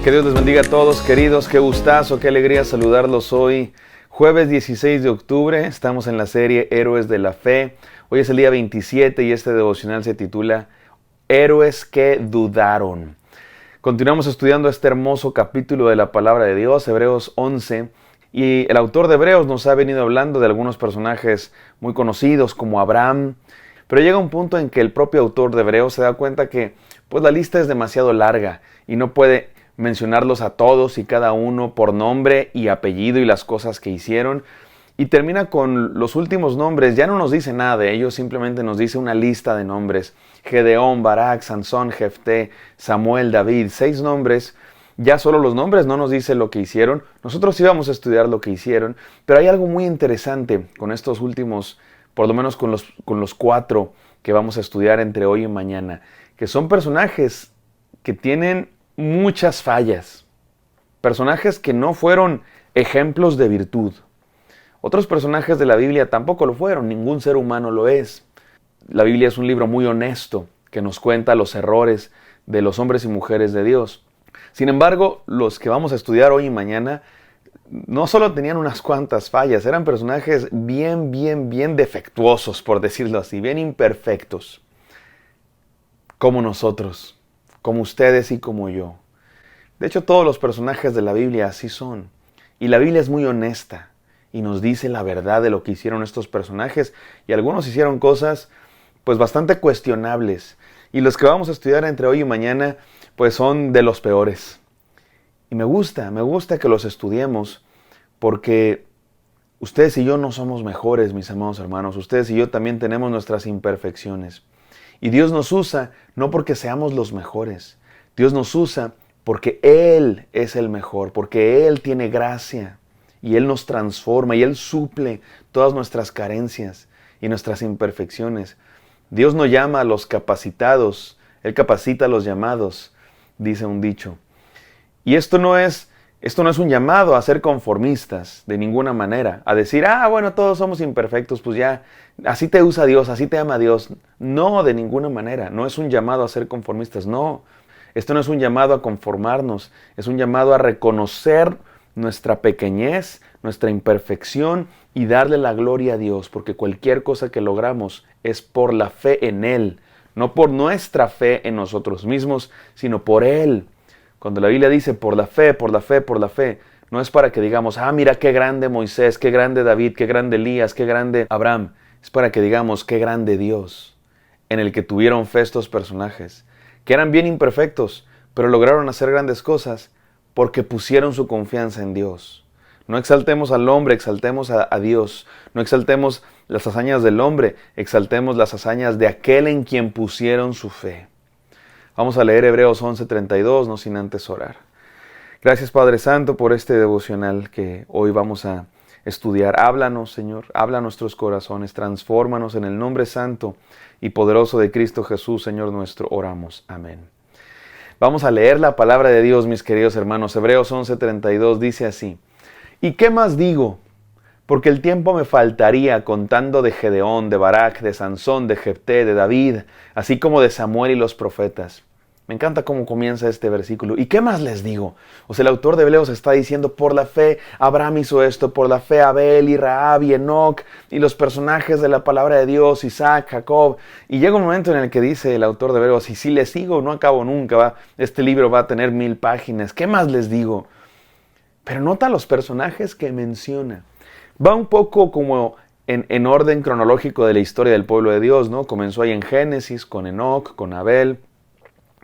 Que Dios les bendiga a todos, queridos. Qué gustazo, qué alegría saludarlos hoy. Jueves 16 de octubre, estamos en la serie Héroes de la Fe. Hoy es el día 27 y este devocional se titula Héroes que dudaron. Continuamos estudiando este hermoso capítulo de la palabra de Dios, Hebreos 11. Y el autor de Hebreos nos ha venido hablando de algunos personajes muy conocidos como Abraham. Pero llega un punto en que el propio autor de Hebreos se da cuenta que pues, la lista es demasiado larga y no puede mencionarlos a todos y cada uno por nombre y apellido y las cosas que hicieron. Y termina con los últimos nombres. Ya no nos dice nada de ellos, simplemente nos dice una lista de nombres. Gedeón, Barak, Sansón, Jefté, Samuel, David. 6 nombres. Ya solo los nombres no nos dice lo que hicieron. Nosotros íbamos a estudiar lo que hicieron. Pero hay algo muy interesante con estos últimos, por lo menos con los 4 que vamos a estudiar entre hoy y mañana. Que son personajes que tienen muchas fallas. Personajes que no fueron ejemplos de virtud. Otros personajes de la Biblia tampoco lo fueron, ningún ser humano lo es. La Biblia es un libro muy honesto que nos cuenta los errores de los hombres y mujeres de Dios. Sin embargo, los que vamos a estudiar hoy y mañana no solo tenían unas cuantas fallas, eran personajes bien defectuosos, por decirlo así, bien imperfectos. Como nosotros, como ustedes y como yo. De hecho, todos los personajes de la Biblia así son. Y la Biblia es muy honesta y nos dice la verdad de lo que hicieron estos personajes. Y algunos hicieron cosas pues bastante cuestionables. Y los que vamos a estudiar entre hoy y mañana pues son de los peores. Y me gusta que los estudiemos porque ustedes y yo no somos mejores, mis amados hermanos. Ustedes y yo también tenemos nuestras imperfecciones. Y Dios nos usa no porque seamos los mejores. Dios nos usa porque Él es el mejor, porque Él tiene gracia y Él nos transforma y Él suple todas nuestras carencias y nuestras imperfecciones. Dios no llama a los capacitados, Él capacita a los llamados, dice un dicho. Y esto no es un llamado a ser conformistas de ninguna manera, a decir, bueno, todos somos imperfectos, pues ya, así te usa Dios, así te ama Dios. No, de ninguna manera, no es un llamado a ser conformistas, no. Esto no es un llamado a conformarnos, es un llamado a reconocer nuestra pequeñez, nuestra imperfección y darle la gloria a Dios, porque cualquier cosa que logramos es por la fe en Él, no por nuestra fe en nosotros mismos, sino por Él. Cuando la Biblia dice por la fe, no es para que digamos, mira qué grande Moisés, qué grande David, qué grande Elías, qué grande Abraham. Es para que digamos qué grande Dios, en el que tuvieron fe estos personajes, que eran bien imperfectos, pero lograron hacer grandes cosas porque pusieron su confianza en Dios. No exaltemos al hombre, exaltemos a Dios. No exaltemos las hazañas del hombre, exaltemos las hazañas de aquel en quien pusieron su fe. Vamos a leer Hebreos 11:32, no sin antes orar. Gracias, Padre Santo, por este devocional que hoy vamos a estudiar. Háblanos, Señor, habla a nuestros corazones, transfórmanos en el nombre santo y poderoso de Cristo Jesús, Señor nuestro, oramos. Amén. Vamos a leer la palabra de Dios, mis queridos hermanos. Hebreos 11:32 dice así: ¿Y qué más digo? Porque el tiempo me faltaría contando de Gedeón, de Barak, de Sansón, de Jefté, de David, así como de Samuel y los profetas. Me encanta cómo comienza este versículo. ¿Y qué más les digo? O sea, el autor de Hebreos está diciendo, por la fe Abraham hizo esto, por la fe Abel y Rahab y Enoc y los personajes de la palabra de Dios, Isaac, Jacob. Y llega un momento en el que dice el autor de Hebreos, y si les sigo no acabo nunca, este libro va a tener 1000 páginas. ¿Qué más les digo? Pero nota los personajes que menciona. Va un poco como en orden cronológico de la historia del pueblo de Dios, ¿no? Comenzó ahí en Génesis con Enoc, con Abel,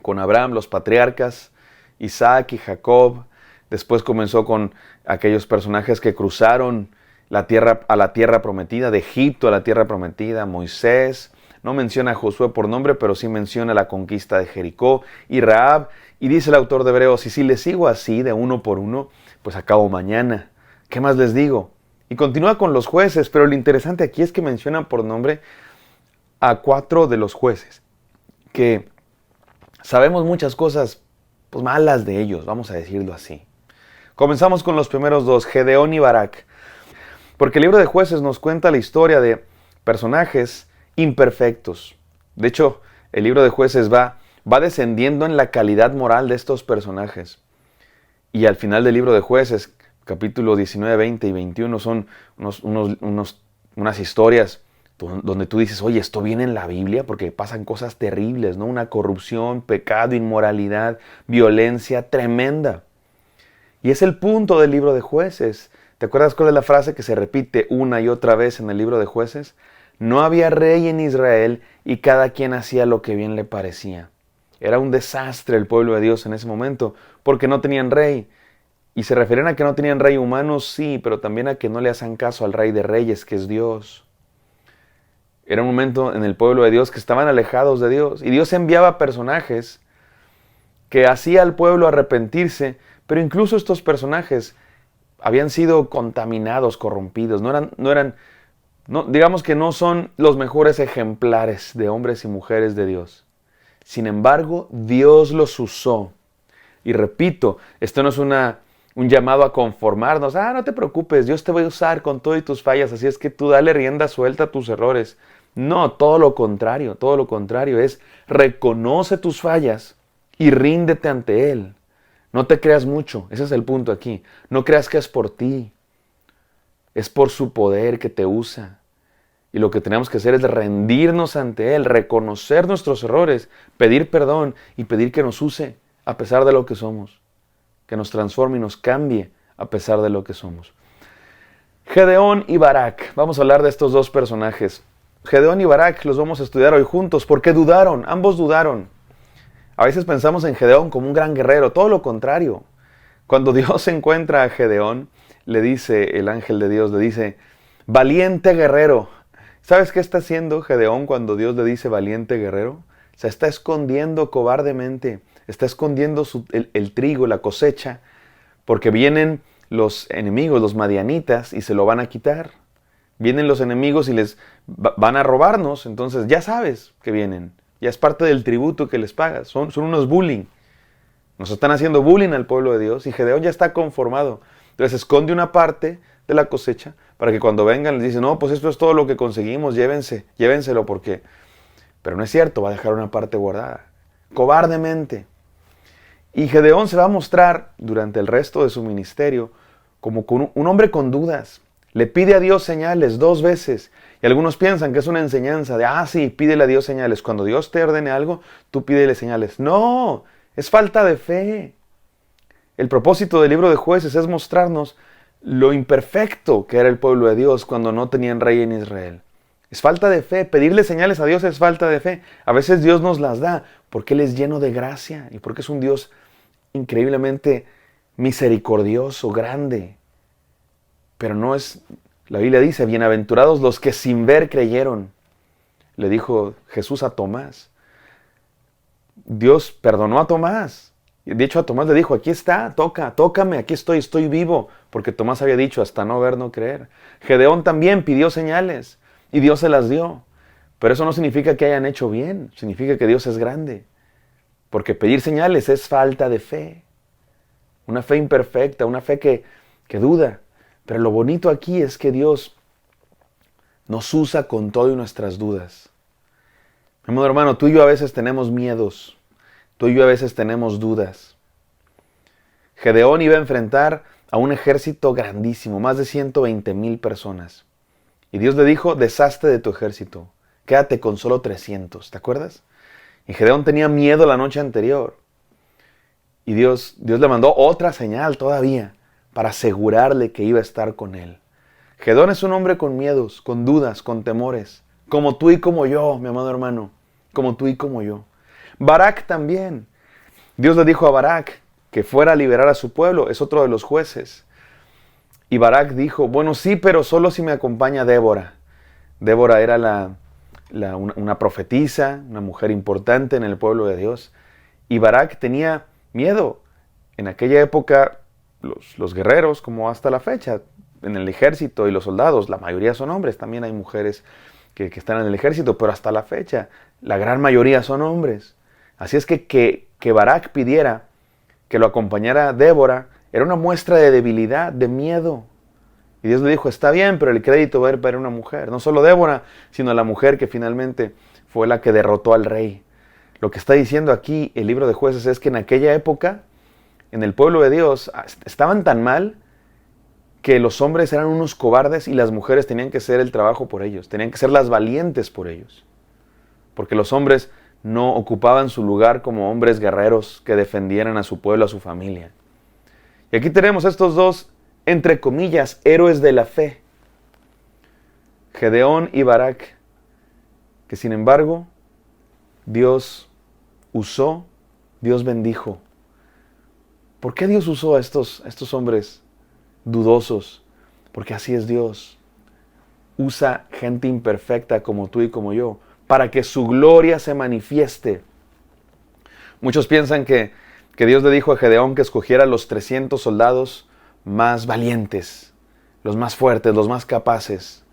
con Abraham, los patriarcas, Isaac y Jacob. Después comenzó con aquellos personajes que cruzaron a la tierra prometida, de Egipto a la tierra prometida, Moisés. No menciona a Josué por nombre, pero sí menciona la conquista de Jericó y Rahab. Y dice el autor de Hebreos, y si les sigo así de uno por uno, pues acabo mañana. ¿Qué más les digo? Y continúa con los jueces, pero lo interesante aquí es que menciona por nombre a 4 de los jueces, que sabemos muchas cosas pues, malas de ellos, vamos a decirlo así. Comenzamos con los primeros 2, Gedeón y Barak. Porque el libro de Jueces nos cuenta la historia de personajes imperfectos. De hecho, el libro de Jueces va descendiendo en la calidad moral de estos personajes. Y al final del libro de Jueces, capítulo 19, 20 y 21, son unas historias donde tú dices, oye, esto viene en la Biblia, porque pasan cosas terribles, ¿no? Una corrupción, pecado, inmoralidad, violencia tremenda. Y es el punto del libro de Jueces. ¿Te acuerdas cuál es la frase que se repite una y otra vez en el libro de Jueces? No había rey en Israel y cada quien hacía lo que bien le parecía. Era un desastre el pueblo de Dios en ese momento, porque no tenían rey. Y se refieren a que no tenían rey humano, sí, pero también a que no le hacen caso al rey de reyes, que es Dios. Era un momento en el pueblo de Dios que estaban alejados de Dios. Y Dios enviaba personajes que hacía al pueblo arrepentirse, pero incluso estos personajes habían sido contaminados, corrompidos. Digamos que no son los mejores ejemplares de hombres y mujeres de Dios. Sin embargo, Dios los usó. Y repito, esto no es un llamado a conformarnos. No te preocupes, Dios te va a usar con todo y tus fallas, así es que tú dale rienda suelta a tus errores. No, todo lo contrario, es reconoce tus fallas y ríndete ante Él. No te creas mucho, ese es el punto aquí. No creas que es por ti, es por su poder que te usa. Y lo que tenemos que hacer es rendirnos ante Él, reconocer nuestros errores, pedir perdón y pedir que nos use a pesar de lo que somos. Que nos transforme y nos cambie a pesar de lo que somos. Gedeón y Barak. Vamos a hablar de estos dos personajes. Gedeón y Barak los vamos a estudiar hoy juntos porque dudaron, ambos dudaron. A veces pensamos en Gedeón como un gran guerrero, todo lo contrario. Cuando Dios encuentra a Gedeón, le dice, el ángel de Dios le dice, valiente guerrero. ¿Sabes qué está haciendo Gedeón cuando Dios le dice valiente guerrero? Se está escondiendo cobardemente, está escondiendo el trigo, la cosecha, porque vienen los enemigos, los madianitas, y se lo van a quitar. Vienen los enemigos y les van a robarnos, entonces ya sabes que vienen. Ya es parte del tributo que les pagas. Son unos bullying. Nos están haciendo bullying al pueblo de Dios y Gedeón ya está conformado. Entonces esconde una parte de la cosecha para que cuando vengan les dicen, no, pues esto es todo lo que conseguimos, llévenselo porque... Pero no es cierto, va a dejar una parte guardada. Cobardemente. Y Gedeón se va a mostrar durante el resto de su ministerio como un hombre con dudas. Le pide a Dios señales 2 veces. Y algunos piensan que es una enseñanza de, sí, pídele a Dios señales. Cuando Dios te ordene algo, tú pídele señales. No, es falta de fe. El propósito del libro de Jueces es mostrarnos lo imperfecto que era el pueblo de Dios cuando no tenían rey en Israel. Es falta de fe. Pedirle señales a Dios es falta de fe. A veces Dios nos las da porque Él es lleno de gracia y porque es un Dios increíblemente misericordioso, grande. Pero no es, la Biblia dice, bienaventurados los que sin ver creyeron. Le dijo Jesús a Tomás. Dios perdonó a Tomás. De hecho a Tomás le dijo, aquí está, tócame, aquí estoy vivo. Porque Tomás había dicho, hasta no ver, no creer. Gedeón también pidió señales y Dios se las dio. Pero eso no significa que hayan hecho bien, significa que Dios es grande. Porque pedir señales es falta de fe. Una fe imperfecta, una fe que duda. Pero lo bonito aquí es que Dios nos usa con todo y nuestras dudas. Mi amado hermano, tú y yo a veces tenemos miedos. Tú y yo a veces tenemos dudas. Gedeón iba a enfrentar a un ejército grandísimo, más de 120,000 personas. Y Dios le dijo, deshazte de tu ejército, quédate con solo 300, ¿te acuerdas? Y Gedeón tenía miedo la noche anterior. Y Dios le mandó otra señal todavía para asegurarle que iba a estar con él. Gedeón es un hombre con miedos, con dudas, con temores, como tú y como yo, mi amado hermano, como tú y como yo. Barak también. Dios le dijo a Barak que fuera a liberar a su pueblo, es otro de los jueces. Y Barak dijo, bueno, sí, pero solo si me acompaña Débora. Débora era una profetisa, una mujer importante en el pueblo de Dios. Y Barak tenía miedo. En aquella época, los guerreros, como hasta la fecha, en el ejército y los soldados, la mayoría son hombres, también hay mujeres que están en el ejército, pero hasta la fecha, la gran mayoría son hombres. Así es que Barak pidiera que lo acompañara Débora, era una muestra de debilidad, de miedo. Y Dios le dijo, está bien, pero el crédito va a ir para una mujer. No solo Débora, sino la mujer que finalmente fue la que derrotó al rey. Lo que está diciendo aquí el libro de Jueces es que en aquella época en el pueblo de Dios estaban tan mal que los hombres eran unos cobardes y las mujeres tenían que hacer el trabajo por ellos, tenían que ser las valientes por ellos. Porque los hombres no ocupaban su lugar como hombres guerreros que defendieran a su pueblo, a su familia. Y aquí tenemos estos dos, entre comillas, héroes de la fe, Gedeón y Barak, que sin embargo Dios usó, Dios bendijo. ¿Por qué Dios usó a estos hombres dudosos? Porque así es Dios. Usa gente imperfecta como tú y como yo, para que su gloria se manifieste. Muchos piensan que Dios le dijo a Gedeón que escogiera los 300 soldados más valientes, los más fuertes, los más capaces.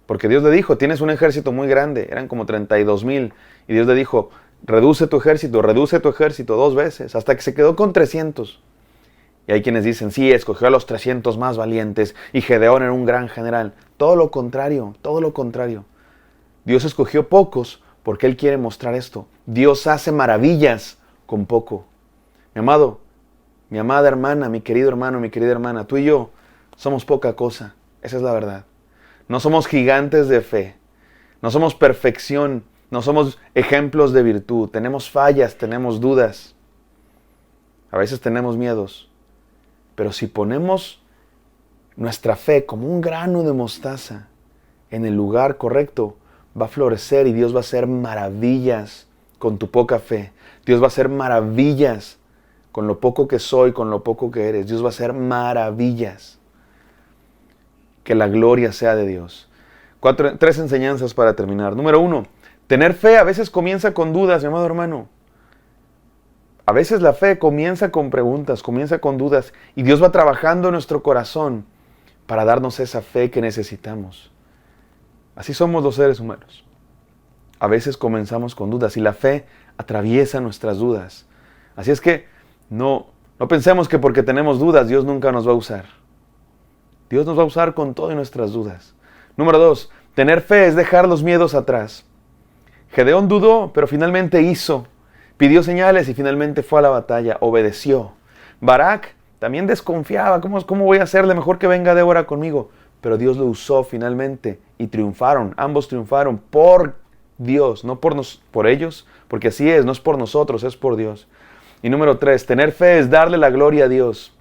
Porque Dios le dijo, tienes un ejército muy grande, eran como 32,000. Y Dios le dijo, reduce tu ejército 2 veces, hasta que se quedó con 300. Y hay quienes dicen, sí, escogió a los 300 más valientes y Gedeón era un gran general. Todo lo contrario, todo lo contrario. Dios escogió pocos porque Él quiere mostrar esto. Dios hace maravillas con poco. Mi amado, mi amada hermana, mi querido hermano, mi querida hermana, tú y yo somos poca cosa. Esa es la verdad. No somos gigantes de fe. No somos perfección. No somos ejemplos de virtud. Tenemos fallas, tenemos dudas. A veces tenemos miedos. Pero si ponemos nuestra fe como un grano de mostaza en el lugar correcto, va a florecer y Dios va a hacer maravillas con tu poca fe. Dios va a hacer maravillas con lo poco que soy, con lo poco que eres. Dios va a hacer maravillas. Que la gloria sea de Dios. 3 enseñanzas para terminar. Número 1, tener fe a veces comienza con dudas, mi amado hermano. A veces la fe comienza con preguntas, comienza con dudas y Dios va trabajando en nuestro corazón para darnos esa fe que necesitamos. Así somos los seres humanos. A veces comenzamos con dudas y la fe atraviesa nuestras dudas. Así es que no pensemos que porque tenemos dudas Dios nunca nos va a usar. Dios nos va a usar con todas nuestras dudas. Número 2, tener fe es dejar los miedos atrás. Gedeón dudó, pero finalmente hizo. Pidió señales y finalmente fue a la batalla, obedeció. Barak también desconfiaba, ¿cómo voy a hacerle? Mejor que venga Débora conmigo. Pero Dios lo usó finalmente y triunfaron, ambos triunfaron por Dios, no por ellos, porque así es, no es por nosotros, es por Dios. Y número 3, tener fe es darle la gloria a Dios.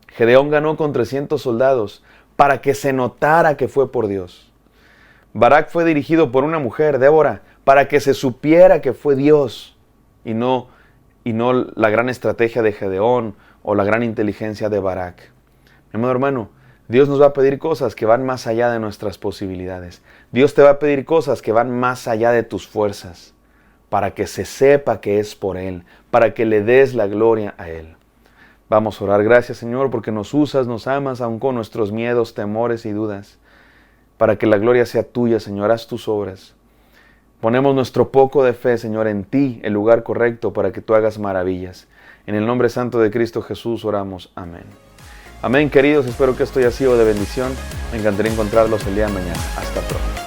Gedeón ganó con 300 soldados para que se notara que fue por Dios. Barak fue dirigido por una mujer, Débora, para que se supiera que fue Dios. Y no la gran estrategia de Gedeón o la gran inteligencia de Barak. Mi amado hermano, Dios nos va a pedir cosas que van más allá de nuestras posibilidades. Dios te va a pedir cosas que van más allá de tus fuerzas, para que se sepa que es por Él, para que le des la gloria a Él. Vamos a orar. Gracias, Señor, porque nos usas, nos amas, aun con nuestros miedos, temores y dudas, para que la gloria sea tuya, Señor. Haz tus obras. Ponemos nuestro poco de fe, Señor, en ti, el lugar correcto para que tú hagas maravillas. En el nombre santo de Cristo Jesús oramos. Amén. Amén, queridos. Espero que esto haya sido de bendición. Me encantaría encontrarlos el día de mañana. Hasta pronto.